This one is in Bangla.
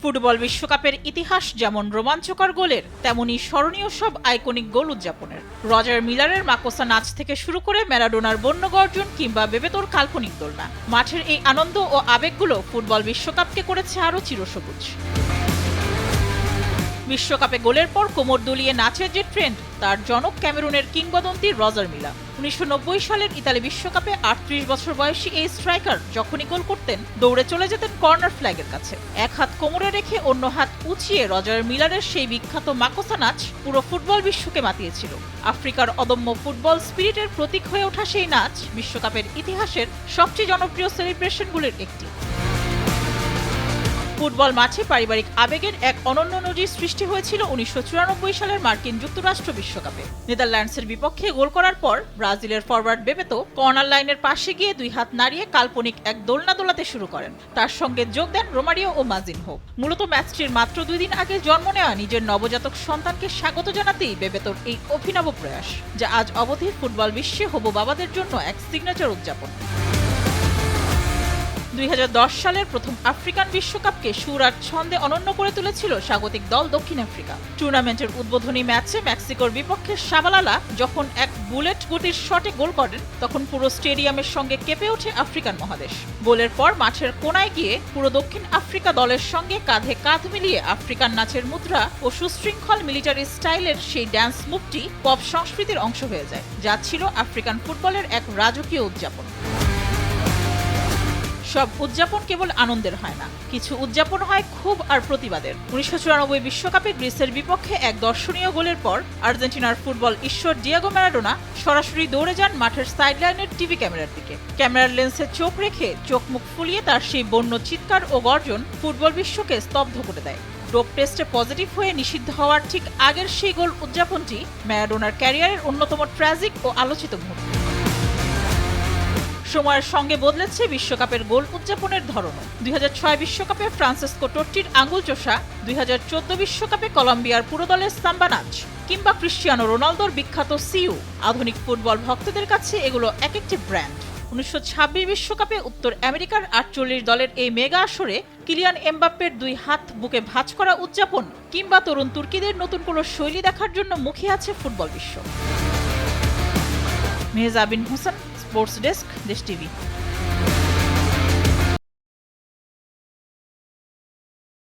ফুটবল বিশ্বকাপের ইতিহাস যেমন রোমাঞ্চকর গোলের, তেমনি স্মরণীয় সব আইকনিক গোল উদযাপনের। রজার মিলারের মাকোসা নাচ থেকে শুরু করে ম্যারাডোনার বন্য গর্জন কিংবা বেবেতোর কাল্পনিক দোলনা, মাঠের এই আনন্দ ও আবেগগুলো ফুটবল বিশ্বকাপকে করেছে আরও চিরসবুজ। বিশ্বকাপে গোলের পর কোমর দুলিয়ে নাচের যে ট্রেন্ড, তার জনক ক্যামেরুনের কিংবদন্তি রজার মিলা। 1990 সালের ইতালি বিশ্বকাপে 38 বছর বয়সী এই স্ট্রাইকার যখনই গোল করতেন, দৌড়ে চলে যেতেন কর্নার ফ্ল্যাগের কাছে। এক হাত কোমরে রেখে অন্য হাত উঁচিয়ে রজার মিলারের সেই বিখ্যাত মাকোসা নাচ পুরো ফুটবল বিশ্বকে মাতিয়েছিল। আফ্রিকার অদম্য ফুটবল স্পিরিটের প্রতীক হয়ে ওঠা সেই নাচ বিশ্বকাপের ইতিহাসের সবচেয়ে জনপ্রিয় সেলিব্রেশনগুলির একটি। ফুটবল মাঠে পারিবারিক আবেগের এক অনন্য নজির সৃষ্টি হয়েছিল 1994 সালের মার্কিন যুক্তরাষ্ট্র বিশ্বকাপে। নেদারল্যান্ডসের বিপক্ষে গোল করার পর ব্রাজিলের ফরওয়ার্ড বেবেতো কর্নার লাইনের পাশে গিয়ে দুই হাত নাড়িয়ে কাল্পনিক এক দোলনা দোলাতে শুরু করেন। তার সঙ্গে যোগ দেন রোমারিও ও মাজিনহো। মূলত ম্যাচটির মাত্র 2 দিন আগে জন্ম নেওয়া নিজের নবজাতক সন্তানকে স্বাগত জানাতেই বেবেতোর এই অভিনব প্রয়াস, যা আজ অবধি ফুটবল বিশ্বে হবু বাবাদের জন্য এক সিগনেচার উদযাপন। 2010 সালের প্রথম আফ্রিকান বিশ্বকাপকে সুর আর ছন্দে অনন্য করে তুলেছিল স্বাগতিক দল দক্ষিণ আফ্রিকা। টুর্নামেন্টের উদ্বোধনী ম্যাচে মেক্সিকোর বিপক্ষে শাবালালা যখন এক বুলেট গতির শটে গোল করেন, তখন পুরো স্টেডিয়ামের সঙ্গে কেঁপে ওঠে আফ্রিকান মহাদেশ। গোলের পর মাঠের কোনায় গিয়ে পুরো দক্ষিণ আফ্রিকা দলের সঙ্গে কাঁধে কাঁধ মিলিয়ে আফ্রিকান নাচের মুদ্রা ও সুশৃঙ্খল মিলিটারি স্টাইলের সেই ড্যান্স মুভটি পপ সংস্কৃতির অংশ হয়ে যায়, যা ছিল আফ্রিকান ফুটবলের এক রাজকীয় উদযাপন। সব উদযাপন কেবল আনন্দের হয় না, কিছু উদযাপন হয় ক্ষোভ আর প্রতিবাদের। 1994 বিশ্বকাপে গ্রিসের বিপক্ষে এক দর্শনীয় গোলের পর আর্জেন্টিনার ফুটবল ঈশ্বর ডিয়েগো ম্যারাডোনা সরাসরি দৌড়ে যান মাঠের সাইডলাইনের টিভি ক্যামেরার দিকে। ক্যামেরার লেন্সে চোখ রেখে চোখ মুখ ফুলিয়ে তার সেই বন্য চিৎকার ও গর্জন ফুটবল বিশ্বকে স্তব্ধ করে দেয়। ডোপ টেস্টে পজিটিভ হয়ে নিষিদ্ধ হওয়ার ঠিক আগের সেই গোল উদযাপনটি ম্যারাডোনার ক্যারিয়ারের অন্যতম ট্র্যাজিক ও আলোচিত মুহূর্ত। সময়ের সঙ্গে বদলেছে বিশ্বকাপের গোল উদযাপনের ধরনও। 2006 বিশ্বকাপে ফ্রান্সিসকো টোট্টির আঙুল চোষা, 2014 বিশ্বকাপে কলম্বিয়ার পুরো দলের সাম্বা নাচ, কিংবা ক্রিশ্চিয়ানো রোনালদোর বিখ্যাত সিইউ, আধুনিক ফুটবল ভক্তদের কাছে এগুলো এক একটি ব্র্যান্ড। 1926 বিশ্বকাপে উত্তর আমেরিকার 48 দলের এই মেগা আসরে কিলিয়ান এমবাপ্পের 2 হাত বুকে ভাঁজ করা উদযাপন, কিংবা তরুণ তুর্কিদের নতুন কোনো শৈলী দেখার জন্য মুখিয়ে আছে ফুটবল বিশ্ব। মেহজাবিন হোসেন, স্পোর্টস ডেস্ক, দেশ টিভি।